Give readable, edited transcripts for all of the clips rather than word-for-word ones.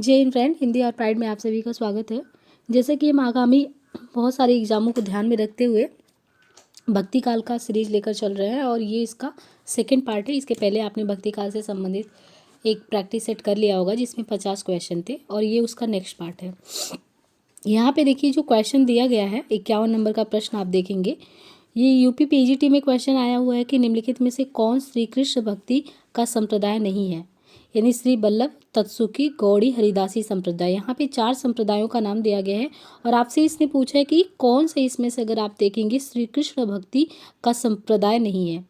जय हिंद फ्रेंड, हिंदी और प्राइड में आप सभी का स्वागत है। जैसे कि हम आगामी बहुत सारे एग्जामों को ध्यान में रखते हुए भक्ति काल का सीरीज लेकर चल रहे हैं और ये इसका सेकंड पार्ट है। इसके पहले आपने भक्ति काल से संबंधित एक प्रैक्टिस सेट कर लिया होगा जिसमें 50 क्वेश्चन थे और ये उसका नेक्स्ट पार्ट है। यहाँ पे देखिए जो क्वेश्चन दिया गया है 51 नंबर का प्रश्न आप देखेंगे। ये यूपी पीजीटी में क्वेश्चन आया हुआ है कि निम्नलिखित में से कौन श्री कृष्ण भक्ति का संप्रदाय नहीं है, यानी श्री बल्लभ, तत्सुखी, गौड़ी, हरिदासी संप्रदाय। यहाँ पे 4 संप्रदायों का नाम दिया गया है और आपसे इसने पूछा है कि कौन से इसमें से अगर आप देखेंगे श्री कृष्ण भक्ति का संप्रदाय नहीं है।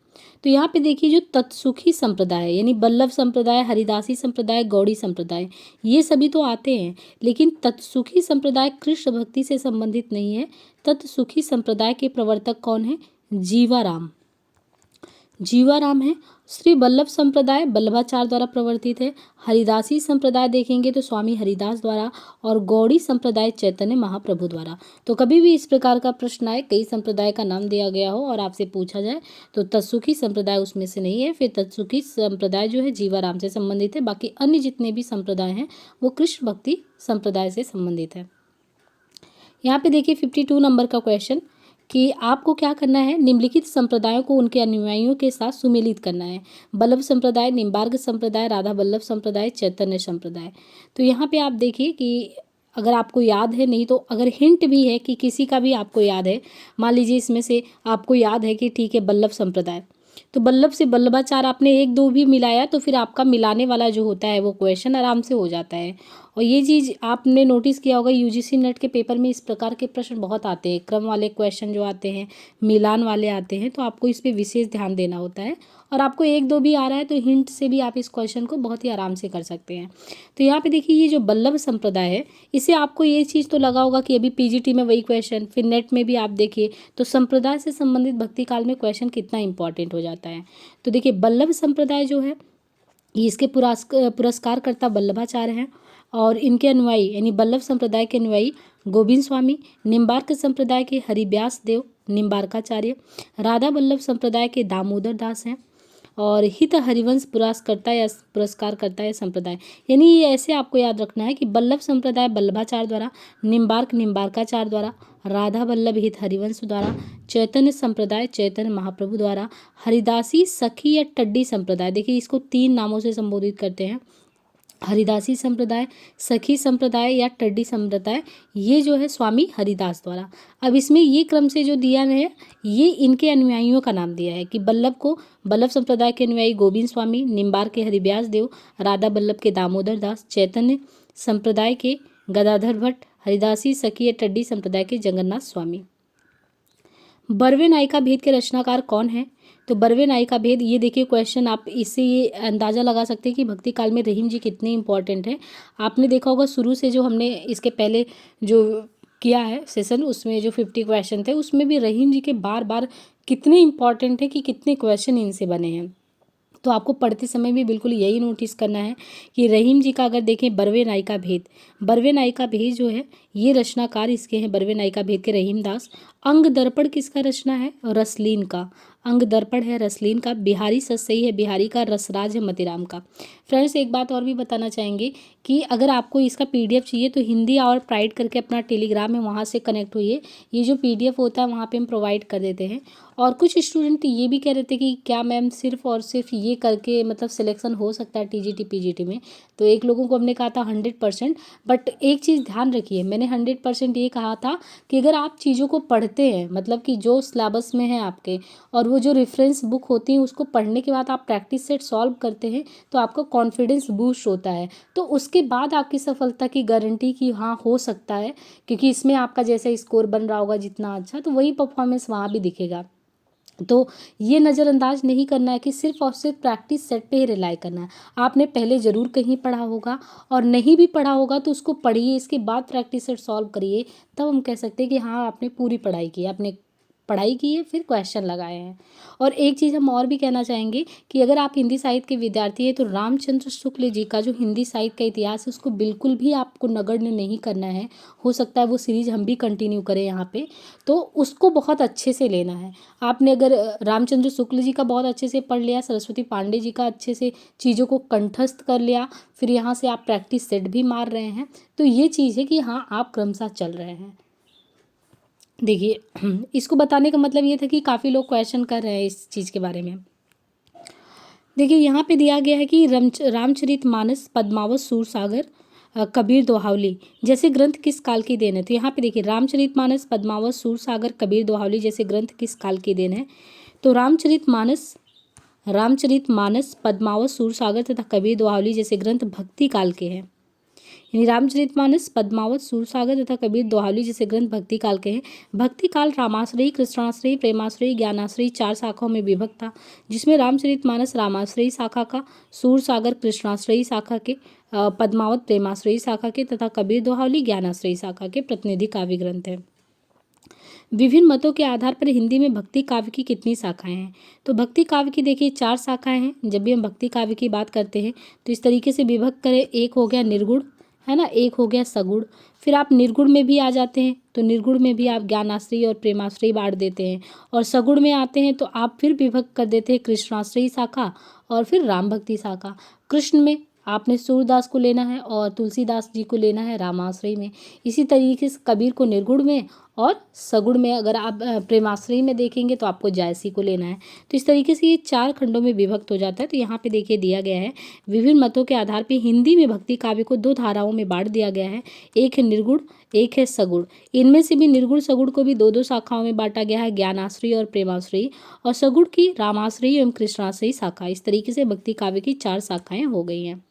तो यहाँ पे देखिए जो तत्सुखी संप्रदाय है यानी बल्लभ संप्रदाय, हरिदासी संप्रदाय, गौड़ी संप्रदाय, ये सभी तो आते हैं, लेकिन तत्सुखी संप्रदाय कृष्ण भक्ति से संबंधित नहीं है। तत्सुखी संप्रदाय के प्रवर्तक कौन है? जीवाराम। जीवाराम है। श्री बल्लभ संप्रदाय बल्लभाचार्य द्वारा प्रवर्तित है। हरिदासी संप्रदाय देखेंगे तो स्वामी हरिदास द्वारा, और गौड़ी संप्रदाय चैतन्य महाप्रभु द्वारा। तो कभी भी इस प्रकार का प्रश्न आए, कई संप्रदाय का नाम दिया गया हो और आपसे पूछा जाए तो तत्सुखी संप्रदाय उसमें से नहीं है। फिर तत्सुखी संप्रदाय जो है जीवाराम से संबंधित है, बाकी अन्य जितने भी संप्रदाय हैं वो कृष्ण भक्ति संप्रदाय से संबंधित है। यहाँ पे देखिए 52 नंबर का क्वेश्चन कि आपको क्या करना है, निम्नलिखित संप्रदायों को उनके अनुयायियों के साथ सुमेलित करना है। बल्लभ संप्रदाय, निम्बार्क संप्रदाय, राधा बल्लभ संप्रदाय, चैतन्य संप्रदाय। तो यहाँ पे आप देखिए कि अगर आपको याद है, नहीं तो अगर हिंट भी है कि किसी का भी आपको याद है, मान लीजिए इसमें से आपको याद है कि ठीक है बल्लभ संप्रदाय, तो बल्लभ से बल्लभाचार आपने 1-2 भी मिलाया तो फिर आपका मिलाने वाला जो होता है वो क्वेश्चन आराम से हो जाता है। और ये चीज़ आपने नोटिस किया होगा यूजीसी नेट के पेपर में इस प्रकार के प्रश्न बहुत आते हैं, क्रम वाले क्वेश्चन जो आते हैं, मिलान वाले आते हैं, तो आपको इस पर विशेष ध्यान देना होता है। और आपको 1-2 भी आ रहा है तो हिंट से भी आप इस क्वेश्चन को बहुत ही आराम से कर सकते हैं। तो यहाँ पे देखिए ये जो बल्लभ संप्रदाय है, इसे आपको ये चीज़ तो लगा होगा कि अभी पीजीटी में वही क्वेश्चन, फिर नेट में भी आप देखिए तो संप्रदाय से संबंधित भक्ति काल में क्वेश्चन कितना इंपॉर्टेंट हो जाता है। तो देखिए बल्लभ संप्रदाय जो है ये इसके पुरस्कारकर्ता बल्लभाचार्य हैं और इनके अनुयायी यानी बल्लभ संप्रदाय के अनुयायी गोविंद स्वामी, निम्बार्क संप्रदाय के हरिव्यास देव निम्बार्काचार्य, राधा बल्लभ संप्रदाय के दामोदर दास हैं और हित हरिवंश पुरस्कारकर्ता या संप्रदाय। यानी ये ऐसे आपको याद रखना है कि बल्लभ संप्रदाय बल्लभाचार्य द्वारा, निम्बार्क निम्बार्काचार्य द्वारा, राधा बल्लभ हित हरिवंश द्वारा, चैतन्य संप्रदाय चैतन्य महाप्रभु द्वारा, हरिदासी सखी या टड्डी संप्रदाय, देखिए इसको 3 नामों से संबोधित करते हैं, हरिदासी संप्रदाय, सखी संप्रदाय या टड्डी संप्रदाय, ये जो है स्वामी हरिदास द्वारा। अब इसमें ये क्रम से जो दिया है ये इनके अनुयायियों का नाम दिया है कि बल्लभ को बल्लभ संप्रदाय के अनुयायी गोविंद स्वामी, निम्बार के हरिव्यास देव, राधा बल्लभ के दामोदर दास, चैतन्य संप्रदाय के गदाधर भट्ट, हरिदासी सखी या टड्डी संप्रदाय के जगन्नाथ स्वामी। बरवे नायिका भेद के रचनाकार कौन है? तो बरवे नायिका भेद, ये देखिए क्वेश्चन, आप इससे ये अंदाज़ा लगा सकते हैं कि भक्ति काल में रहीम जी कितने इंपॉर्टेंट है। आपने देखा होगा शुरू से जो हमने इसके पहले जो किया है सेशन, उसमें जो 50 क्वेश्चन थे उसमें भी रहीम जी के बार बार कितने इंपॉर्टेंट है कि कितने क्वेश्चन इनसे बने हैं। तो आपको पढ़ते समय भी बिल्कुल यही नोटिस करना है कि रहीम जी का अगर देखें बरवे नायिका भेद, बरवे नायिका भेद जो है ये रचनाकार इसके हैं बरवे नायिका भेद के रहीम दास। अंग दर्पण किसका रचना है? रसलीन का। अंग दर्पण है रसलीन का। बिहारी सतसई है बिहारी का। रसराज है मतीराम का। फ्रेंड्स एक बात और भी बताना चाहेंगे कि अगर आपको इसका पीडीएफ चाहिए तो हिंदी और प्राइड करके अपना टेलीग्राम है वहाँ से कनेक्ट होइए। ये जो पीडीएफ होता है वहाँ पे हम प्रोवाइड कर देते हैं। और कुछ स्टूडेंट ये भी कह रहे थे कि क्या मैम सिर्फ और सिर्फ ये करके मतलब सिलेक्शन हो सकता है टीजीटी पीजीटी में? तो एक लोगों को हमने कहा था 100%, बट एक चीज़ ध्यान रखिए, मैंने 100% ये कहा था कि अगर आप चीज़ों को पढ़ते हैं, मतलब कि जो सिलेबस में है आपके और वो जो रेफरेंस बुक होती है उसको पढ़ने के बाद आप प्रैक्टिस सेट सॉल्व करते हैं तो आपका कॉन्फिडेंस बूस्ट होता है। तो उसके बाद आपकी सफलता की गारंटी कि हाँ हो सकता है, क्योंकि इसमें आपका जैसा स्कोर बन रहा होगा जितना अच्छा, तो वही परफॉर्मेंस वहाँ भी दिखेगा। तो ये नज़रअंदाज नहीं करना है कि सिर्फ और सिर्फ प्रैक्टिस सेट पे ही रिलाई करना है। आपने पहले ज़रूर कहीं पढ़ा होगा और नहीं भी पढ़ा होगा तो उसको पढ़िए, इसके बाद प्रैक्टिस सेट सॉल्व करिए, तब हम कह सकते हैं कि हाँ आपने पूरी पढ़ाई की, आपने पढ़ाई की है, फिर क्वेश्चन लगाए हैं। और एक चीज़ हम और भी कहना चाहेंगे कि अगर आप हिंदी साहित्य के विद्यार्थी हैं तो रामचंद्र शुक्ल जी का जो हिंदी साहित्य का इतिहास है उसको बिल्कुल भी आपको नगण्य नहीं करना है। हो सकता है वो सीरीज हम भी कंटिन्यू करें यहाँ पे, तो उसको बहुत अच्छे से लेना है। आपने अगर रामचंद्र शुक्ल जी का बहुत अच्छे से पढ़ लिया, सरस्वती पांडे जी का अच्छे से चीज़ों को कंठस्थ कर लिया, फिर यहाँ से आप प्रैक्टिस सेट भी मार रहे हैं, तो ये चीज़ है कि हाँ आप क्रमशः चल रहे हैं। देखिए इसको बताने का मतलब ये था कि काफ़ी लोग क्वेश्चन कर रहे हैं इस चीज़ के बारे में। देखिए यहाँ पे दिया गया है कि रामचरितमानस, पद्मावत, सूरसागर, कबीर दोहावली जैसे ग्रंथ किस काल की देन है। तो यहाँ पे देखिए रामचरितमानस, पद्मावत, सूरसागर, कबीर दोहावली जैसे ग्रंथ किस काल की देन है। तो रामचरितमानस, पद्मावत, सूरसागर तथा कबीर दोहावली जैसे ग्रंथ भक्ति काल के हैं। यानी रामचरितमानस, पद्मावत, सूरसागर तथा कबीर दोहावली जैसे ग्रंथ भक्ति काल के हैं। भक्ति काल रामाश्रयी, कृष्णाश्रयी, प्रेमाश्रयी, ज्ञानाश्रयी 4 शाखाओं में विभक्त था, जिसमें रामचरितमानस रामाश्रयी शाखा का, सूरसागर कृष्णाश्रयी शाखा के, पद्मावत प्रेमाश्रयी शाखा के तथा कबीर दोहावली ज्ञानाश्रयी शाखा के प्रतिनिधि काव्य ग्रंथ हैं। विभिन्न मतों के आधार पर हिंदी में भक्ति काव्य की कितनी शाखाएं हैं। तो भक्ति काव्य की देखिए 4 शाखाएं हैं। जब भी हम भक्ति काव्य की बात करते हैं तो इस तरीके से विभक्त करें, एक हो गया निर्गुण, है ना, एक हो गया सगुण। फिर आप निर्गुण में भी आ जाते हैं तो निर्गुण में भी आप ज्ञानाश्रयी और प्रेमाश्रयी बांट देते हैं, और सगुण में आते हैं तो आप फिर विभक्त कर देते हैं कृष्णाश्रयी शाखा और फिर राम भक्ति शाखा। कृष्ण में आपने सूरदास को लेना है और तुलसीदास जी को लेना है रामाश्रयी में। इसी तरीके से कबीर को निर्गुण में और सगुण में, अगर आप प्रेमाश्रयी में देखेंगे तो आपको जायसी को लेना है। तो इस तरीके से ये 4 खंडों में विभक्त हो जाता है। तो यहाँ पे देखिए दिया गया है विभिन्न मतों के आधार पर हिंदी में भक्ति काव्य को 2 धाराओं में बांट दिया गया है, एक है निर्गुण, एक है सगुण। इनमें से भी निर्गुण सगुण को भी 2-2 शाखाओं में बांटा गया है, ज्ञानाश्रयी और प्रेमाश्रयी, और सगुण की रामाश्रयी एवं कृष्णाश्रयी शाखा। इस तरीके से भक्ति काव्य की 4 शाखाएं हो गई हैं।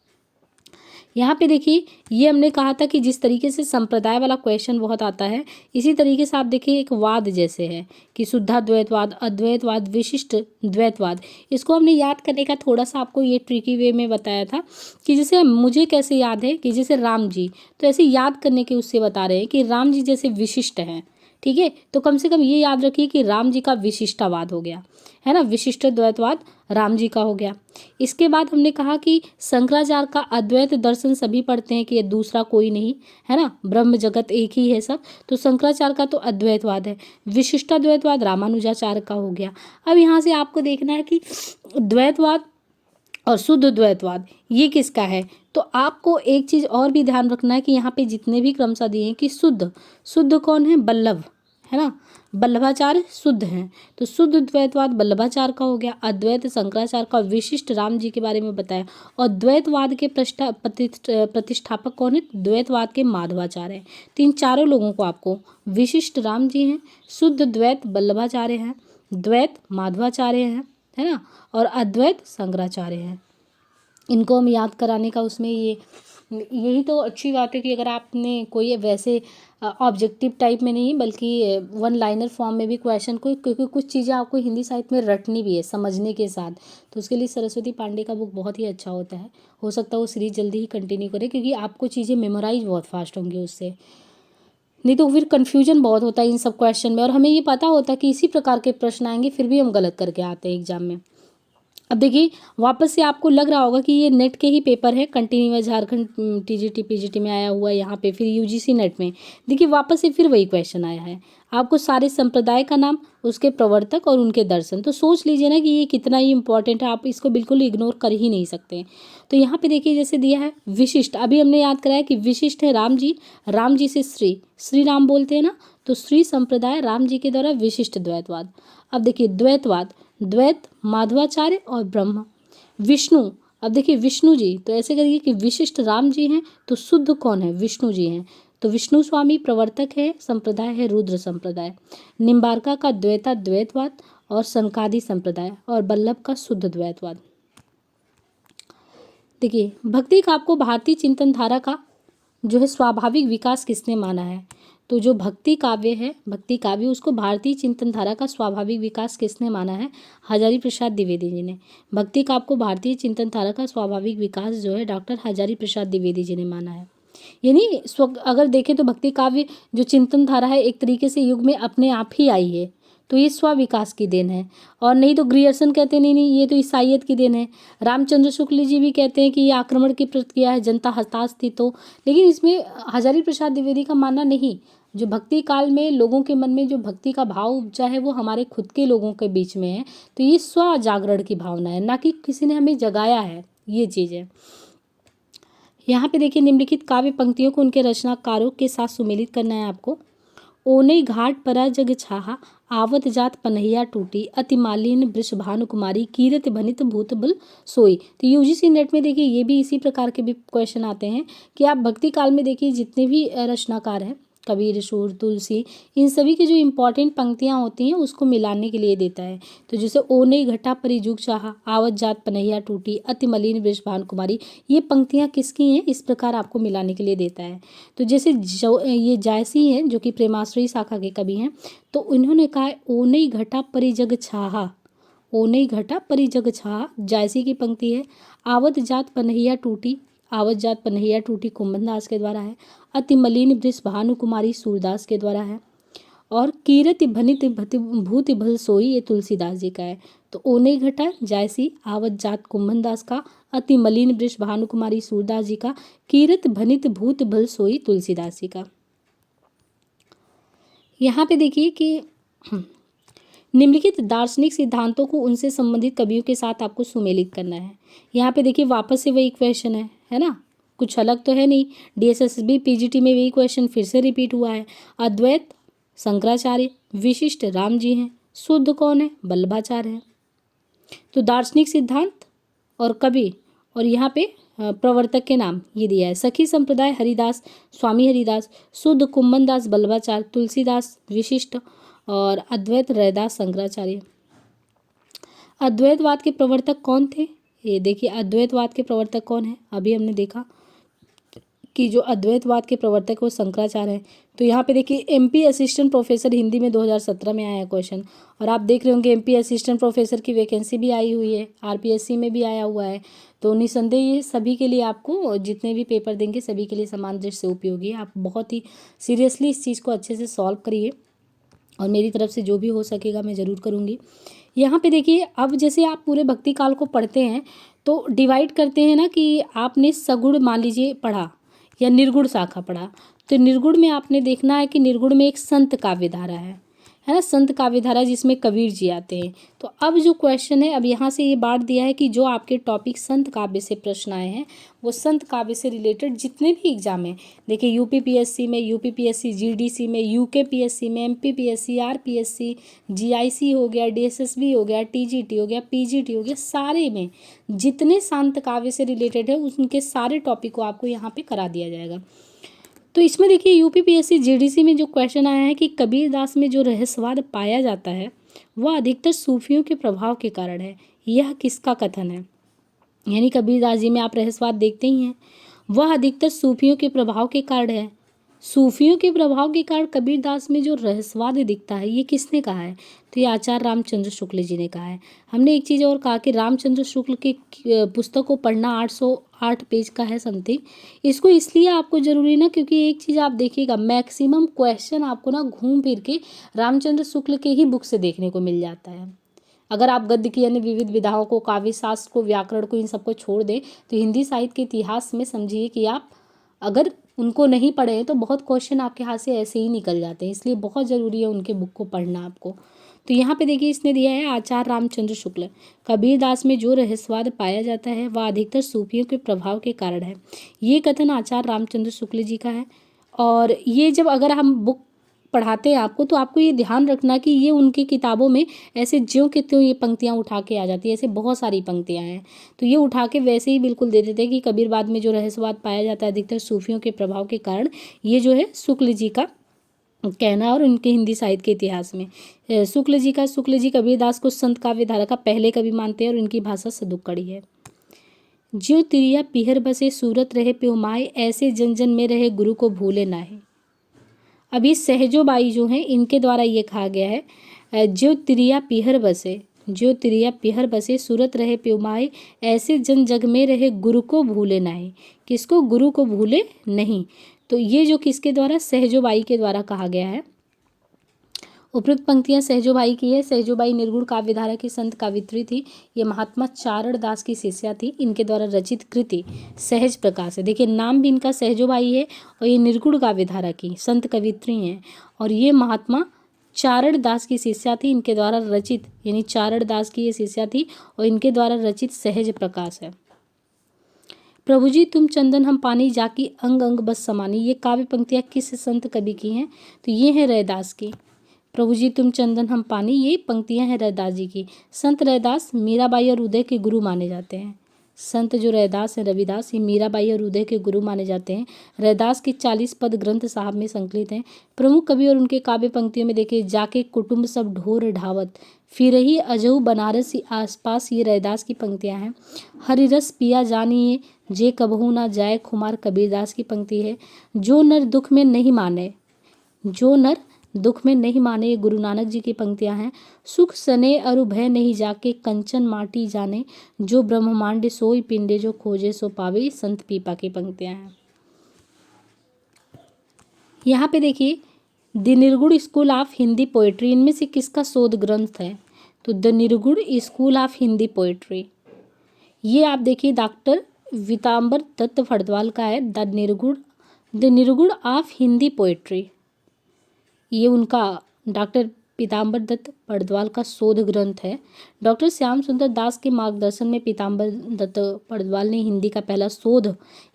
यहाँ पे देखिए ये हमने कहा था कि जिस तरीके से संप्रदाय वाला क्वेश्चन बहुत आता है, इसी तरीके से आप देखिए एक वाद जैसे है कि शुद्धाद्वैतवाद, अद्वैतवाद, विशिष्ट द्वैतवाद। इसको हमने याद करने का थोड़ा सा आपको ये ट्रिकी वे में बताया था कि जैसे मुझे कैसे याद है कि जैसे राम जी, तो ऐसे याद करने के उससे बता रहे हैं कि राम जी जैसे विशिष्ट हैं, ठीक है। तो कम से कम ये याद रखिए कि राम जी का विशिष्टावाद हो गया, है ना, विशिष्ट द्वैतवाद राम जी का हो गया। इसके बाद हमने कहा कि शंकराचार्य का अद्वैत दर्शन सभी पढ़ते हैं कि ये दूसरा कोई नहीं, है ना, ब्रह्म जगत एक ही है सब। तो शंकराचार्य का तो अद्वैतवाद है। विशिष्टाद्वैतवाद रामानुजाचार्य का हो गया। अब यहाँ से आपको देखना है कि द्वैतवाद और शुद्ध द्वैतवाद ये किसका है। तो आपको एक चीज़ और भी ध्यान रखना है कि यहाँ पे जितने भी क्रमशः दिए हैं कि शुद्ध कौन है, वल्लभ, है ना, वल्लभाचार्य शुद्ध हैं। तो शुद्ध द्वैतवाद वल्लभाचार्य का हो गया, अद्वैत शंकराचार्य का, विशिष्ट राम जी के बारे में बताया, और द्वैतवाद के प्रतिष्ठापक कौन है, द्वैतवाद के माधवाचार्य हैं। तो इन चारों लोगों को आपको, विशिष्ट राम जी हैं, शुद्ध द्वैत वल्लभाचार्य हैं, द्वैत माधवाचार्य हैं, है ना, और अद्वैत शंकराचार्य हैं। इनको हम याद कराने का उसमें यही तो अच्छी बात है कि अगर आपने कोई वैसे ऑब्जेक्टिव टाइप में नहीं बल्कि 1 लाइनर फॉर्म में भी क्वेश्चन को, क्योंकि कुछ चीज़ें आपको हिंदी साहित्य में रटनी भी है समझने के साथ, तो उसके लिए सरस्वती पांडे का बुक बहुत ही अच्छा होता है। हो सकता है वो सीरीज जल्दी ही कंटिन्यू करे, क्योंकि आपको चीज़ें मेमोराइज बहुत फास्ट होंगी उससे, नहीं तो फिर कन्फ्यूजन बहुत होता है इन सब क्वेश्चन में, और हमें ये पता होता है कि इसी प्रकार के प्रश्न आएंगे, फिर भी हम गलत करके आते हैं एग्जाम में। अब देखिए वापस से आपको लग रहा होगा कि ये नेट के ही पेपर है, कंटिन्यूअस झारखंड टीजीटी पीजीटी में आया हुआ है, यहाँ पे फिर यूजीसी नेट में देखिए वापस से फिर वही क्वेश्चन आया है। आपको सारे संप्रदाय का नाम, उसके प्रवर्तक और उनके दर्शन, तो सोच लीजिए ना कि ये कितना ही इंपॉर्टेंट है, आप इसको बिल्कुल इग्नोर कर ही नहीं सकते। तो यहाँ पे देखिए जैसे दिया है विशिष्ट, अभी हमने याद कराया कि विशिष्ट है राम जी से श्री राम बोलते हैं ना, तो श्री संप्रदाय राम जी के द्वारा विशिष्ट द्वैतवाद। अब देखिए द्वैतवाद, द्वैत माधवाचार्य और ब्रह्म। विष्णु, अब देखिए विष्णु जी, तो ऐसे करिए कि विशिष्ट राम जी हैं तो शुद्ध कौन है, विष्णु जी हैं, तो विष्णु स्वामी प्रवर्तक है, संप्रदाय है रुद्र संप्रदाय। निम्बार्का का द्वैतवाद और सनकादि संप्रदाय, और बल्लभ का शुद्ध द्वैतवाद। देखिए भक्ति का आपको भारतीय चिंतन धारा का जो है स्वाभाविक विकास किसने माना है। तो जो भक्ति काव्य उसको भारतीय चिंतन धारा का स्वाभाविक विकास किसने माना है, हजारी प्रसाद द्विवेदी जी ने। भक्ति काव्य को भारतीय चिंतन धारा का स्वाभाविक विकास जो है डॉक्टर हजारी प्रसाद द्विवेदी जी ने माना है। यानी अगर देखें तो भक्ति काव्य जो चिंतन धारा है एक तरीके से युग में अपने आप ही आई है, तो ये स्व-विकास की देन है। और नहीं तो ग्रियर्सन कहते हैं नहीं नहीं ये तो ईसाइयत की देन है। रामचंद्र शुक्ल जी भी कहते हैं कि ये आक्रमण की प्रतिक्रिया है, जनता हताश थी तो। लेकिन इसमें हजारी प्रसाद द्विवेदी का मानना नहीं, जो भक्ति काल में लोगों के मन में जो भक्ति का भाव उपजा है वो हमारे खुद के लोगों के बीच में है। तो ये स्व जागरण की भावना है, ना कि किसी ने हमें जगाया है, ये चीज़ है। यहाँ पे देखिए निम्नलिखित काव्य पंक्तियों को उनके रचनाकारों के साथ सुमेलित करना है आपको। ओनई घाट परा जग छाहा, आवत जात पनहिया टूटी, अति मालिन वृष भानु कुमारी, कीरत भनित भूत बल सोई। तो यूजीसी नेट में देखिए ये भी इसी प्रकार के भी क्वेश्चन आते हैं कि आप भक्ति काल में देखिए जितने भी रचनाकार हैं, कबीर, सूर, तुलसी, इन सभी की जो इम्पॉर्टेंट पंक्तियाँ होती हैं उसको मिलाने के लिए देता है। तो जैसे ओने घटा परि जुग चाहा, आवत जात पनहिया टूटी, अति मलिन वृष भानु कुमारी, ये पंक्तियाँ किसकी हैं, इस प्रकार आपको मिलाने के लिए देता है। तो जैसे ये जायसी हैं जो कि प्रेमाश्रयी शाखा के कवि हैं, तो उन्होंने कहा है ओने घटा परि जग छाहा, ओने घटा परि जग छाहा, जायसी की पंक्ति है। आवत जात पनहिया टूटी, आवत जात पनहिया टूटी कुंभन दास के द्वारा है। अति मलिन वृष भानु कुमारी सूरदास के द्वारा है। और कीरति भनित भूति भल सोई, ये तुलसीदास जी का है। तो ओने घटा जायसी, आवत जात कुंभन दास का, अति मलिन वृष भानु कुमारी सूरदास जी का, कीरत भनित भूत भल सोई तुलसीदास जी का। यहाँ पे देखिए कि निम्नलिखित दार्शनिक सिद्धांतों को उनसे संबंधित कवियों के साथ आपको सुमेलित करना है। यहाँ पे देखिए वापस से वही क्वेश्चन है ना, कुछ अलग तो है नहीं। डीएसएसबी पीजीटी में वही क्वेश्चन फिर से रिपीट हुआ है। अद्वैत शंकराचार्य, विशिष्ट राम जी हैं, शुद्ध कौन है, वल्लभाचार्य है। तो दार्शनिक सिद्धांत और कवि और यहाँ पे प्रवर्तक के नाम ये दिया है। सखी संप्रदाय हरिदास, स्वामी हरिदास, शुद्ध कुंभन दास वल्लभाचार्य, तुलसीदास विशिष्ट और अद्वैत रैदास शंकराचार्य। अद्वैतवाद के प्रवर्तक कौन थे, ये देखिए अद्वैतवाद के प्रवर्तक कौन है, अभी हमने देखा कि जो अद्वैतवाद के प्रवर्तक वो शंकराचार्य हैं। तो यहाँ पे देखिए एमपी असिस्टेंट प्रोफेसर हिंदी में 2017 में आया है क्वेश्चन, और आप देख रहे होंगे एमपी असिस्टेंट प्रोफेसर की वैकेंसी भी आई हुई है, आरपीएससी में भी आया हुआ है। तो निसंदेह ये सभी के लिए, आपको जितने भी पेपर देंगे सभी के लिए समान दृष्टि से उपयोगी है। आप बहुत ही सीरियसली इस चीज़ को अच्छे से सॉल्व करिए, और मेरी तरफ से जो भी हो सकेगा मैं ज़रूर करूँगी। यहाँ पे देखिए अब जैसे आप पूरे भक्ति काल को पढ़ते हैं तो डिवाइड करते हैं ना, कि आपने सगुण मान लीजिए पढ़ा या निर्गुण शाखा पढ़ा, तो निर्गुण में आपने देखना है कि निर्गुण में एक संत काव्यधारा है ना, संत काव्यधारा जिसमें कबीर जी आते हैं। तो अब जो क्वेश्चन है, अब यहाँ से ये बांट दिया है कि जो आपके टॉपिक संत काव्य से प्रश्न आए हैं वो संत काव्य से रिलेटेड जितने भी एग्जाम हैं, देखिए यूपीपीएससी में, यूपीपीएससी जीडीसी में, यूकेपीएससी में, एमपीपीएससी, आरपीएससी, जीआईसी हो गया, डीएसएसबी हो गया, टीजीटी हो गया, पीजीटी हो गया, सारे में जितने संत काव्य से रिलेटेड है उनके सारे टॉपिक को आपको यहाँ पे करा दिया जाएगा। तो इसमें देखिए यूपीपीएससी जीडीसी में जो क्वेश्चन आया है कि कबीरदास में जो रहस्यवाद पाया जाता है वह अधिकतर सूफियों के प्रभाव के कारण है, यह किसका कथन है। यानी कबीरदास जी में आप रहस्यवाद देखते ही हैं, वह अधिकतर सूफियों के प्रभाव के कारण है। सूफियों के प्रभाव के कारण कबीरदास में जो रहस्यवाद दिखता है, ये किसने कहा है, तो ये आचार्य रामचंद्र शुक्ल जी ने कहा है। हमने एक चीज़ और कहा कि रामचंद्र शुक्ल की पुस्तक को पढ़ना 808 पेज का है समथिंग। इसको इसलिए आपको ज़रूरी ना, क्योंकि एक चीज़ आप देखिएगा, मैक्सिमम क्वेश्चन आपको ना घूम फिर के रामचंद्र शुक्ल के ही बुक से देखने को मिल जाता है। अगर आप गद्य की अन्य विविध विधाओं को, काव्य शास्त्र को, व्याकरण को, इन सबको छोड़ दें तो हिंदी साहित्य के इतिहास में समझिए कि आप अगर उनको नहीं पढ़े हैं तो बहुत क्वेश्चन आपके हाथ से ऐसे ही निकल जाते हैं। इसलिए बहुत ज़रूरी है उनके बुक को पढ़ना आपको। तो यहाँ पे देखिए इसने दिया है आचार्य रामचंद्र शुक्ल, कबीरदास में जो रहस्यवाद पाया जाता है वह अधिकतर सूफियों के प्रभाव के कारण है। ये कथन आचार्य रामचंद्र शुक्ल जी का है। और ये जब अगर हम बुक पढ़ाते हैं आपको, तो आपको ये ध्यान रखना कि ये उनकी किताबों में ऐसे ज्यों के त्यों ये पंक्तियाँ उठा के आ जाती है, ऐसे बहुत सारी पंक्तियाँ हैं। तो ये उठा के वैसे ही बिल्कुल दे देते हैं कि कबीरवाद में जो रहस्यवाद पाया जाता है अधिकतर सूफियों के प्रभाव के कारण, ये जो है शुक्ल जी का कहना और उनके हिंदी साहित्य के इतिहास में शुक्ल जी कबीरदास को संत काव्य धारा का पहले कवि मानते हैं और उनकी भाषा सदुक्कड़ी है। ज्यों तिरिया पीहर बसे सूरत रहे प्योमाए, ऐसे जन जन में रहे गुरु को भूले नाहे। अभी सहजो बाई जो हैं इनके द्वारा ये कहा गया है, ज्यों तिरिया पीहर बसे, ज्यों तिरिया पीहर बसे सूरत रहे प्योमाए, ऐसे जन जग में रहे गुरु को भूले नाहे। किसको, गुरु को भूले नहीं। तो ये जो किसके द्वारा, सहजो बाई के द्वारा कहा गया है। उपयुक्त पंक्तियां सहजोबाई की है। सहजोबाई निर्गुण काव्यधारा की संत कवित्री थी। ये महात्मा चारण दास की शिष्या थी। इनके द्वारा रचित कृति सहज प्रकाश है। देखिए नाम भी इनका सहजोबाई है और ये निर्गुण काव्यधारा की संत कवित्री हैं और ये महात्मा चारण दास की शिष्या थी। इनके द्वारा रचित यानी चारण दास की ये शिष्या थी और इनके द्वारा रचित सहज प्रकाश है। प्रभु जी तुम चंदन हम पानी जाकी अंग अंग बस समानी, ये काव्य पंक्तियां किस संत कवि की हैं? तो ये हैं रैदास की। प्रभु जी तुम चंदन हम पानी, ये पंक्तियां हैं रैदास जी की। संत रैदास मीराबाई और उदय के गुरु माने जाते हैं। संत जो रैदास हैं रविदास, ये मीराबाई और उदय के गुरु माने जाते हैं। रैदास के 40 पद ग्रंथ साहब में संकलित हैं। प्रमुख कवि और उनके काव्य पंक्तियों में देखिए जाके कुटुंब सब ढोर ढावत, फिर ही अजऊ बनारस आसपास, ये रैदास की पंक्तियां हैं। हरिरस पिया जानिए जे कबहू ना जाए खुमार, कबीरदास की पंक्ति है। जो नर दुख में नहीं माने, जो नर दुख में नहीं माने, ये गुरु नानक जी की पंक्तियां हैं। सुख सने अरु भय नहीं जाके कंचन माटी जाने, जो ब्रह्मांड सोई पिंडे जो खोजे सो पावे, संत पीपा की पंक्तियां हैं। यहाँ पे देखिए द निर्गुण स्कूल ऑफ हिंदी पोएट्री, इनमें से किसका शोध ग्रंथ है? तो द निर्गुण स्कूल ऑफ हिंदी पोएट्री, ये आप देखिए डॉक्टर वितांबर दत्त फड़दवाल का है। द निर्गुण ऑफ हिंदी पोएट्री, ये उनका डॉक्टर पीताम्बर दत्त पड़दवाल का शोध ग्रंथ है। डॉक्टर श्याम सुंदर दास के मार्गदर्शन में पीताम्बर दत्त पड़दवाल ने हिंदी का पहला शोध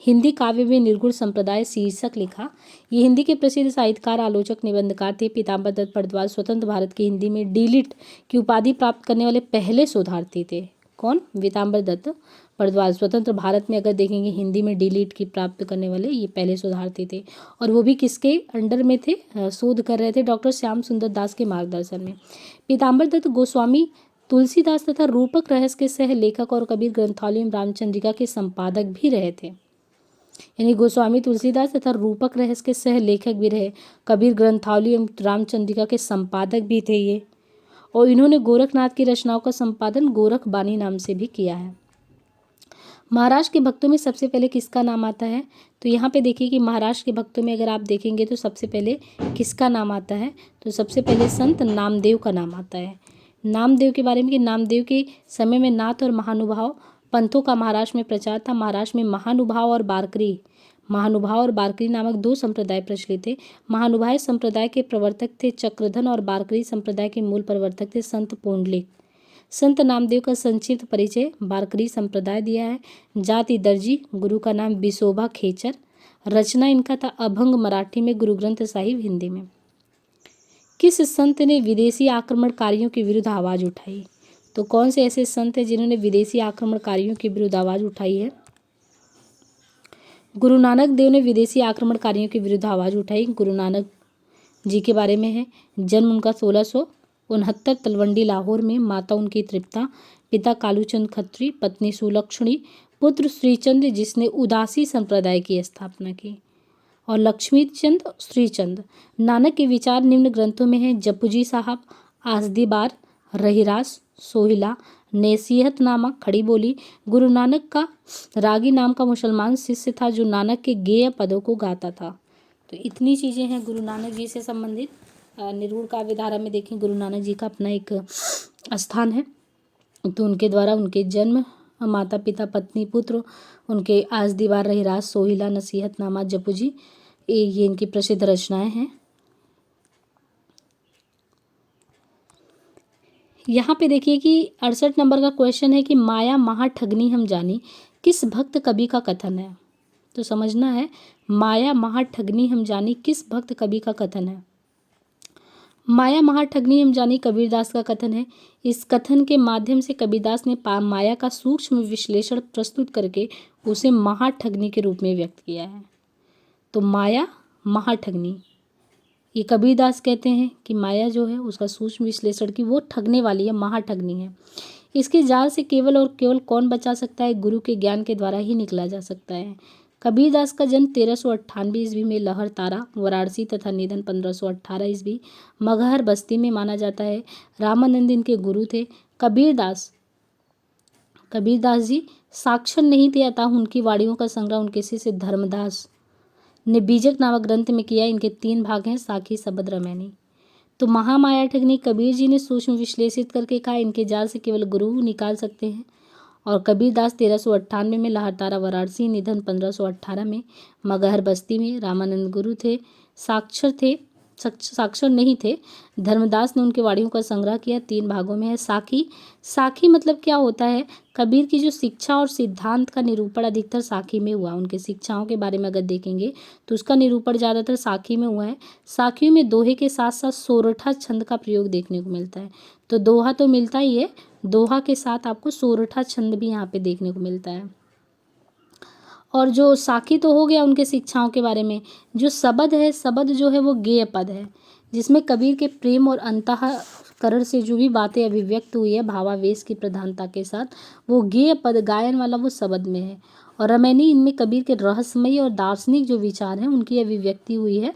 हिंदी काव्य में निर्गुण संप्रदाय शीर्षक लिखा। ये हिंदी के प्रसिद्ध साहित्यकार, आलोचक, निबंधकार थे। पीताम्बर दत्त पड़दवाल स्वतंत्र भारत की हिंदी में डीलिट की उपाधि प्राप्त करने वाले पहले शोधार्थी थे। कौन? पीताम्बर दत्त पड़दवाल स्वतंत्र भारत में अगर देखेंगे हिंदी में डीलिट की प्राप्त करने वाले ये पहले शोधार्थी थे। और वो भी किसके अंडर में थे? शोध कर रहे थे डॉक्टर श्याम सुंदर दास के मार्गदर्शन में। पीताम्बर दत्त गोस्वामी तुलसीदास तथा रूपक रहस्य के सह लेखक और कबीर ग्रंथावली रामचंद्रिका के संपादक भी रहे थे। यानी गोस्वामी तुलसीदास तथा रूपक रहस्य के सह लेखक भी रहे, कबीर ग्रंथावली रामचंद्रिका के संपादक भी थे ये। और इन्होंने गोरखनाथ की रचनाओं का संपादन गोरख बानी नाम से भी किया है। महाराष्ट्र के भक्तों में सबसे पहले किसका नाम आता है? तो यहाँ पे देखिए कि महाराष्ट्र के भक्तों में अगर आप देखेंगे तो सबसे पहले किसका नाम आता है? तो सबसे पहले संत नामदेव का नाम आता है। नामदेव के बारे में कि नामदेव के समय में नाथ और महानुभाव पंथों का महाराष्ट्र में प्रचार था। महाराष्ट्र में महानुभाव और बारकरी नामक दो संप्रदाय प्रचलित थे। महानुभाव संप्रदाय के प्रवर्तक थे चक्रधन और बारकरी संप्रदाय के मूल प्रवर्तक थे संत पुंडलिक। संत नामदेव का संक्षिप्त परिचय बारकरी संप्रदाय दिया है। जाति दर्जी, गुरु का नाम बिसोबा खेचर, रचना इनका था अभंग मराठी में, गुरु ग्रंथ साहिब हिंदी में। किस संत ने विदेशी आक्रमणकारियों के विरुद्ध आवाज उठाई? तो कौन से ऐसे संत हैं जिन्होंने विदेशी आक्रमणकारियों के विरुद्ध आवाज उठाई है? गुरु नानक देव ने विदेशी आक्रमणकारियों के विरुद्ध आवाज उठाई। गुरु नानक जी के बारे में है। जन्म उनका 1669 तलवंडी लाहौर में। माता उनकी तृप्ता, पिता कालूचंद खत्री, पत्नी सुलक्षणी, पुत्र श्रीचंद जिसने उदासी संप्रदाय की स्थापना की, और लक्ष्मीचंद श्रीचंद। नानक के विचार निम्न ग्रंथों में हैं: जपुजी साहब, आसदी बार, रहीरास, सोहिला, नसीहतनामा, खड़ी बोली। गुरु नानक का रागी नाम का मुसलमान शिष्य था जो नानक के गेय पदों को गाता था। तो इतनी चीज़ें हैं गुरु नानक जी से संबंधित। निर्गुण काव्यधारा में देखें गुरु नानक जी का अपना एक स्थान है। तो उनके द्वारा उनके जन्म, माता पिता, पत्नी, पुत्र, उनके आज दीवार, रहीरास, सोहिला, नसीहतनामा, जपुजी, ये इनकी प्रसिद्ध रचनाएं हैं। यहाँ पे देखिए कि 68 नंबर का क्वेश्चन है कि माया महा ठगनी हम जानी किस भक्त कवि का कथन है? तो समझना है, माया महा ठगनी हम जानी किस भक्त कवि का कथन है? माया महा ठगनी हम जानी कबीरदास का कथन है। इस कथन के माध्यम से कबीरदास ने माया का सूक्ष्म विश्लेषण प्रस्तुत करके उसे महाठगनी के रूप में व्यक्त किया है। तो माया महाठगनी, ये कबीरदास कहते हैं कि माया जो है उसका सूक्ष्म विश्लेषण की वो ठगने वाली है, महाठगनी है। इसके जाल से केवल और केवल कौन बचा सकता है? गुरु के ज्ञान के द्वारा ही निकला जा सकता है। कबीरदास का जन्म 1398 ईस्वी में लहर तारा, वाराणसी तथा निधन 1518 ईस्वी मगहर बस्ती में माना जाता है। रामानंद इनके गुरु थे। कबीरदास जी साक्षर नहीं थे, अतः उनकी वाणियों का संग्रह उनके शिष्य धर्मदास ने बीजक नामक ग्रंथ में किया। इनके 3 भाग हैं, साखी, शबद, रमैनी। तो महामाया ठगनी कबीर जी ने सूक्ष्म विश्लेषित करके कहा, इनके जाल से केवल गुरु निकाल सकते हैं। और कबीरदास 1398 में लाहौरतारा वाराणसी, निधन 1518 में मगहर बस्ती में। रामानंद गुरु थे, साक्षर नहीं थे। धर्मदास ने उनके वाणियों का संग्रह किया, 3 भागों में है। साखी मतलब क्या होता है? कबीर की जो शिक्षा और सिद्धांत का निरूपण अधिकतर साखी में हुआ। उनके शिक्षाओं के बारे में अगर देखेंगे तो उसका निरूपण ज़्यादातर साखी में हुआ है। साखियों में दोहे के साथ साथ सोरठा छंद का प्रयोग देखने को मिलता है। तो दोहा तो मिलता ही है, दोहा के साथ आपको सोरठा छंद भी यहाँ पे देखने को मिलता है। और जो साखी तो हो गया उनके शिक्षाओं के बारे में। जो शबद है, शबद जो है वो गेय पद है, जिसमें कबीर के प्रेम और अंतःकरण से जो भी बातें अभिव्यक्त हुई है भावावेश की प्रधानता के साथ, वो गेय पद गायन वाला वो शबद में है। और रमैनी, इनमें कबीर के रहस्यमयी और दार्शनिक जो विचार हैं उनकी अभिव्यक्ति हुई है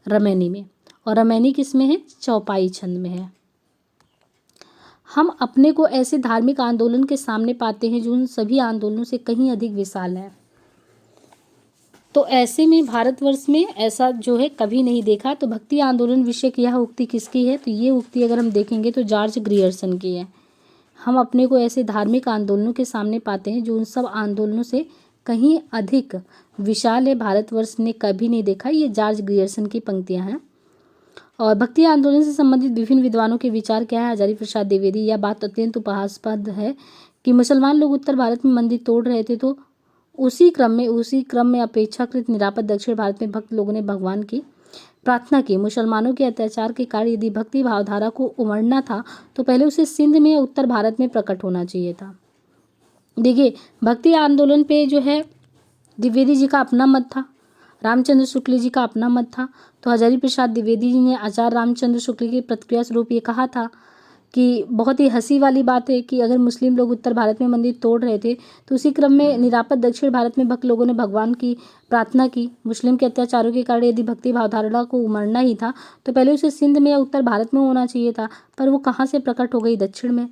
रमैनी में। और रमैनी किस में है? चौपाई छंद में है। हम अपने को ऐसे धार्मिक आंदोलन के सामने पाते हैं जो उन सभी आंदोलनों से कहीं अधिक विशाल है। तो ऐसे में भारतवर्ष में ऐसा जो है कभी नहीं देखा। तो भक्ति आंदोलन विषय की यह उक्ति किसकी है? तो ये उक्ति अगर हम देखेंगे तो जॉर्ज ग्रियर्सन की है। हम अपने को ऐसे धार्मिक आंदोलनों के सामने पाते हैं जो उन सब आंदोलनों से कहीं अधिक विशाल है, भारतवर्ष ने कभी नहीं देखा। ये जॉर्ज ग्रियर्सन की पंक्तियाँ हैं। और भक्ति आंदोलन से संबंधित विभिन्न विद्वानों के विचार क्या है? हजारी प्रसाद द्विवेदी, यह बात अत्यंत उपहासास्पद है कि मुसलमान लोग उत्तर भारत में मंदिर तोड़ रहे थे, तो उसी क्रम में अपेक्षाकृत निरापद दक्षिण भारत में भक्त लोगों ने भगवान की प्रार्थना की। मुसलमानों के अत्याचार के कारण यदि भक्ति भावधारा को उमड़ना था तो पहले उसे सिंध में या उत्तर भारत में प्रकट होना चाहिए था। देखिए, भक्ति आंदोलन पे जो है द्विवेदी जी का अपना मत था, रामचंद्र शुक्ल जी का अपना मत था। तो हजारी प्रसाद द्विवेदी जी ने आचार्य रामचंद्र शुक्ल की प्रतिक्रिया स्वरूप ये कहा था कि बहुत ही हंसी वाली बात है कि अगर मुस्लिम लोग उत्तर भारत में मंदिर तोड़ रहे थे तो उसी क्रम में निरापद दक्षिण भारत में भक्त लोगों ने भगवान की प्रार्थना की। मुस्लिम के अत्याचारों के कारण यदि भक्ति भावधारा को उमड़ना ही था तो पहले उसे सिंध में या उत्तर भारत में होना चाहिए था, पर वो कहाँ से प्रकट हो गई? दक्षिण में।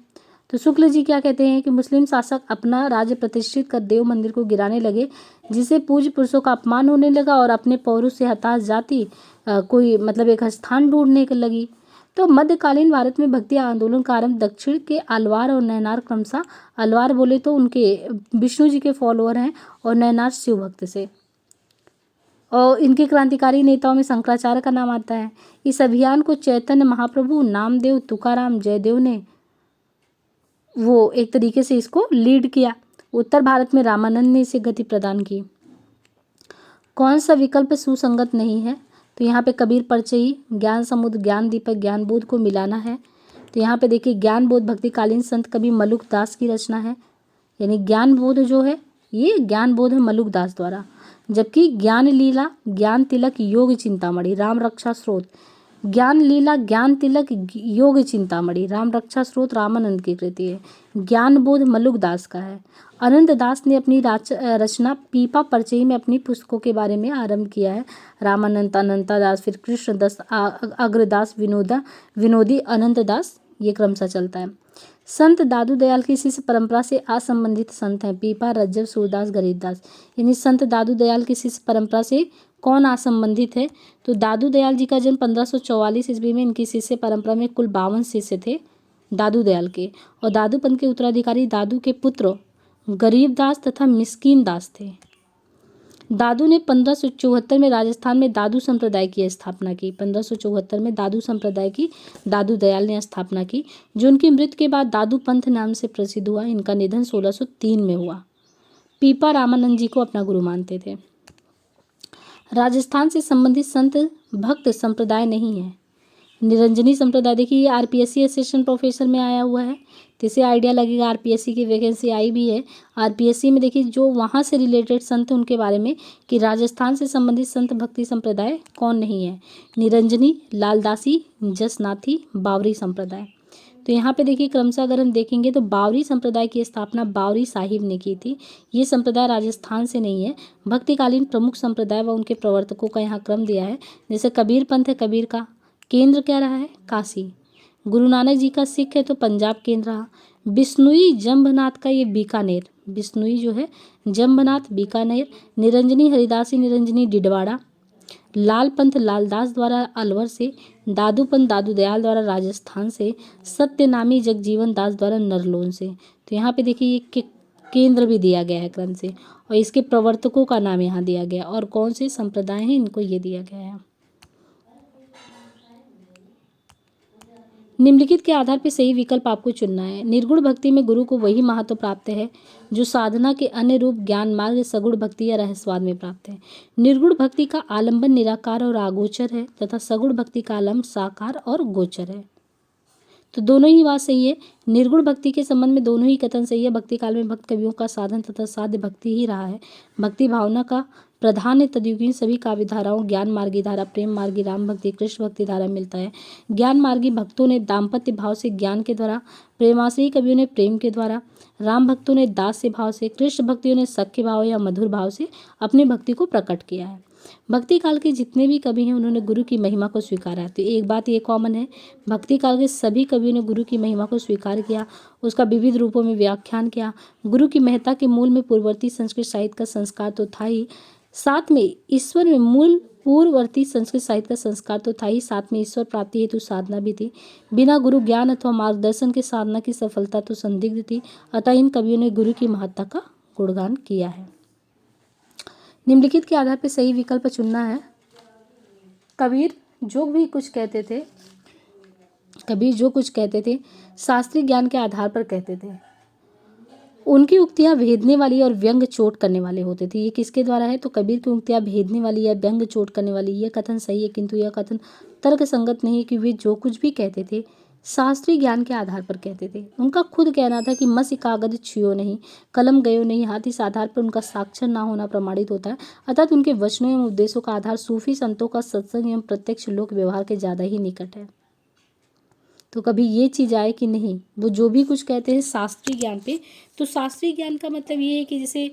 तो शुक्ल जी क्या कहते हैं कि मुस्लिम शासक अपना राज्य प्रतिष्ठित कर देव मंदिर को गिराने लगे, जिससे पूज्य पुरुषों का अपमान होने लगा और अपने पौरुष से हताश जाति कोई मतलब एक स्थान ढूंढने लगी। तो मध्यकालीन भारत में भक्ति आंदोलन का आरंभ दक्षिण के अलवार और नैनार, क्रमशः अलवार बोले तो उनके विष्णु जी के फॉलोअर हैं और नैनार शिव भक्त से। और इनके क्रांतिकारी नेताओं में शंकराचार्य का नाम आता है। इस अभियान को चैतन्य महाप्रभु, नामदेव, तुकाराम, जयदेव ने वो एक तरीके से इसको लीड किया। उत्तर भारत में रामानंद ने इसे गति प्रदान की। कौन सा विकल्प सुसंगत नहीं है? तो यहाँ पे कबीर परचयी, ज्ञान समुद्र, ज्ञान दीपक, ज्ञान बोध को मिलाना है। तो यहाँ पे देखिए ज्ञान बोध भक्तिकालीन संत कवि मलुक दास की रचना है, यानी ज्ञान बोध जो है ये ज्ञान बोध है मलुक दास द्वारा। जबकि ज्ञान लीला, ज्ञान तिलक, योग चिंतामणि, राम रक्षा स्रोत, ज्ञान लीला, ज्ञान तिलक, योग चिंतामणि, राम रक्षा स्रोत रामानंद की कृति है। ज्ञान बोध मलुक दास का है। अनंत दास ने अपनी रचना पीपा परचयी में अपनी पुस्तकों के बारे में आरंभ किया है। रामानंद, अनंता दास, फिर कृष्ण दास, अग्रदास, विनोदी, अनंत दास, ये क्रमशः चलता है। संत दादू दयाल की शिष्य परंपरा से असंबंधित संत हैं पीपा, रज्जव, सूरदास, गरीबदास। यानी संत दादू दयाल की शिष्य परंपरा से कौन असंबंधित है? तो दादू दयाल जी का जन्म 1544 ईस्वी में। इनकी शिष्य परंपरा में कुल 52 शिष्य थे दादू दयाल के। और दादू पंथ के उत्तराधिकारी दादू के पुत्र गरीबदास तथा मिस्कीन दास थे। दादू ने 1574 में राजस्थान में दादू संप्रदाय की स्थापना की। 1574 में दादू संप्रदाय की दादू दयाल ने स्थापना की, जो उनकी मृत्यु के बाद दादू पंथ नाम से प्रसिद्ध हुआ। इनका निधन 1603 में हुआ। पीपा रामानंद जी को अपना गुरु मानते थे। राजस्थान से संबंधित संत भक्त संप्रदाय नहीं है। निरंजनी संप्रदाय, देखिए ये आरपीएससी असिस्टेंट प्रोफेसर में आया हुआ है, तो इसे आइडिया लगेगा आरपीएससी की वैकेंसी आई भी है। आरपीएससी में देखिए जो वहाँ से रिलेटेड संत हैं उनके बारे में कि राजस्थान से संबंधित संत भक्ति संप्रदाय कौन नहीं है। निरंजनी, लालदासी, जसनाथी, बावरी संप्रदाय। तो यहाँ पे देखिए क्रमशः अगर हम देखेंगे तो बावरी संप्रदाय की स्थापना बावरी साहिब ने की थी। ये संप्रदाय राजस्थान से नहीं है। भक्तिकालीन प्रमुख संप्रदाय व उनके प्रवर्तकों का यहाँ क्रम दिया है। जैसे कबीर पंथ है, कबीर का केंद्र क्या रहा है? काशी। गुरु नानक जी का सिख है तो पंजाब केंद्र रहा। बिश्नोई जम्भनाथ का ये बीकानेर, बिश्नोई जो है जम्भनाथ बीकानेर। निरंजनी हरिदासी निरंजनी डिडवाड़ा। लाल पंथ लालदास द्वारा अलवर से। दादूपंत दादू दयाल द्वारा राजस्थान से, सत्यनामी जगजीवन दास द्वारा नरलोन से। तो यहाँ पे देखिए ये केंद्र भी दिया गया है ग्रंथ से, और इसके प्रवर्तकों का नाम यहाँ दिया गया, और कौन से संप्रदाय हैं इनको ये दिया गया है। निम्नलिखित के आधार पर सही विकल्प आपको चुनना है। निर्गुण भक्ति में गुरु को वही महत्व प्राप्त है जो साधना के अन्य रूप ज्ञान मार्ग, सगुण भक्ति या रहस्यवाद में प्राप्त है। निर्गुण भक्ति का आलंबन निराकार और अगोचर है तथा सगुण भक्ति का आलंबन साकार और गोचर है। तो दोनों ही बात सही है। निर्गुण भक्ति के संबंध में दोनों ही कथन सही है। भक्ति काल में भक्त कवियों का साधन तथा साध्य भक्ति ही रहा है। भक्ति भावना का प्रधान तद्युगीन सभी काव्य धाराओं ज्ञान मार्गी धारा, प्रेम मार्गी राम भक्ति, कृष्ण भक्ति धारा मिलता है। ज्ञान मार्गी भक्तों ने दाम्पत्य भाव से ज्ञान के द्वारा, प्रेमाश्रयी कवियों ने प्रेम के द्वारा, राम भक्तों ने दास्य भाव से, कृष्ण भक्तियों ने सख्य भाव या मधुर भाव से अपनी भक्ति को प्रकट किया है। भक्ति काल के जितने भी कवि हैं उन्होंने गुरु की महिमा को स्वीकारा है। तो एक बात ये कॉमन है, भक्ति काल के सभी कवियों ने गुरु की महिमा को स्वीकार किया, उसका विविध रूपों में व्याख्यान किया। गुरु की महत्ता के मूल में पूर्ववर्ती संस्कृत साहित्य का संस्कार तो था ही, साथ में ईश्वर में मूल पूर्ववर्ती संस्कृत साहित्य का संस्कार तो था ही, साथ में ईश्वर प्राप्ति हेतु साधना भी थी। बिना गुरु ज्ञान अथवा मार्गदर्शन के साधना की सफलता तो संदिग्ध थी। अतः इन कवियों ने गुरु की महत्ता का गुणगान किया है। निम्नलिखित के आधार पर सही विकल्प चुनना है। कबीर जो कुछ कहते थे शास्त्रीय ज्ञान के आधार पर कहते थे। उनकी उक्तियां भेदने वाली और व्यंग चोट करने वाले होते थे। ये किसके द्वारा है? तो कबीर की उक्तियां भेदने वाली या व्यंग चोट करने वाली, यह कथन सही है, किंतु यह कथन तर्क संगत नहीं है कि वे जो कुछ भी कहते थे शास्त्रीय ज्ञान के आधार पर कहते थे। उनका खुद कहना था कि मसी कागज छुयो नहीं, कलम गयो नहीं हाथ, इस आधार पर उनका साक्षर ना होना प्रमाणित होता है। अर्थात उनके वचनों एवं उपदेशों का आधार सूफी संतों का सत्संग एवं प्रत्यक्ष लोक व्यवहार के ज़्यादा ही निकट है। तो कभी ये चीज़ आए कि नहीं, वो जो भी कुछ कहते हैं शास्त्रीय ज्ञान पे, तो शास्त्रीय ज्ञान का मतलब ये है कि जैसे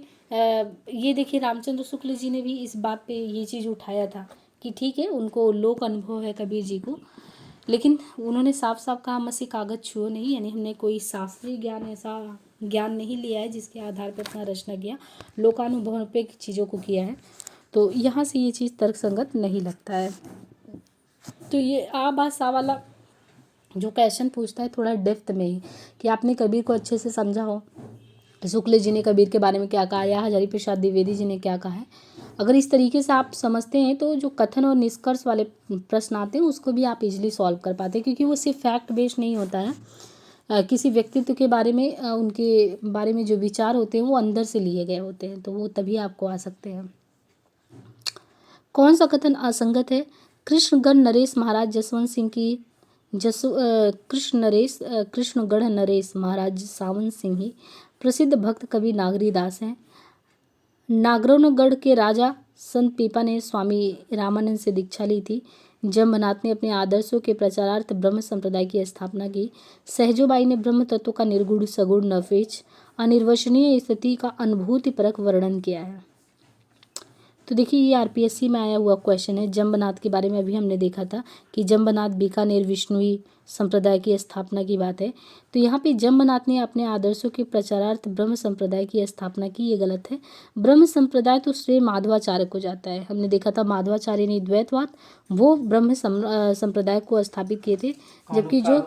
ये देखिए रामचंद्र शुक्ल जी ने भी इस बात पे ये चीज़ उठाया था कि ठीक है उनको लोक अनुभव है कबीर जी को, लेकिन उन्होंने साफ साफ कहा मसी कागज छुओ नहीं, यानी हमने कोई शास्त्रीय ज्ञान ऐसा ज्ञान नहीं लिया है जिसके आधार पर अपना रचना किया, लोकानुभव पे चीज़ों को किया है। तो यहाँ से ये चीज़ तर्कसंगत नहीं लगता है। तो ये बात वाला जो क्वेश्चन पूछता है थोड़ा डेप्थ में ही कि आपने कबीर को अच्छे से समझा हो, शुक्ल जी ने कबीर के बारे में क्या कहा या हजारी प्रसाद द्विवेदी जी ने क्या कहा है, अगर इस तरीके से आप समझते हैं तो जो कथन और निष्कर्ष वाले प्रश्न आते हैं उसको भी आप इजीली सॉल्व कर पाते हैं, क्योंकि वो सिर्फ फैक्ट बेस्ड नहीं होता है। किसी व्यक्तित्व के बारे में उनके बारे में जो विचार होते हैं वो अंदर से लिए गए होते हैं, तो वो तभी आपको आ सकते हैं। कौन सा कथन असंगत है? कृष्णगढ़ नरेश महाराज जसवंत सिंह की कृष्णगढ़ नरेश महाराज सावंत सिंह ही प्रसिद्ध भक्त कवि नागरी दास हैं। नागरौनगढ़ के राजा संत पीपा ने स्वामी रामानंद से दीक्षा ली थी। जम्बनाथ ने अपने आदर्शों के प्रचारार्थ ब्रह्म संप्रदाय की स्थापना की। सहजोबाई ने ब्रह्म तत्व का निर्गुण सगुण नफेच अनिर्वचनीय स्थिति का अनुभूतिपरक वर्णन किया है। तो देखिए ये आरपीएससी में आया हुआ क्वेश्चन है। जम्बनाथ के बारे में अभी हमने देखा था कि जम्बनाथ बीकानेर विष्णुई संप्रदाय की स्थापना की बात है। तो यहाँ पे जम्बनाथ ने अपने आदर्शों के प्रचारार्थ ब्रह्म संप्रदाय की स्थापना की, ये गलत है। ब्रह्म संप्रदाय तो श्रेय माधवाचार्य को जाता है। हमने देखा था माधवाचार्य ने द्वैतवाद, वो ब्रह्म संप्रदाय को स्थापित किए थे, जबकि जो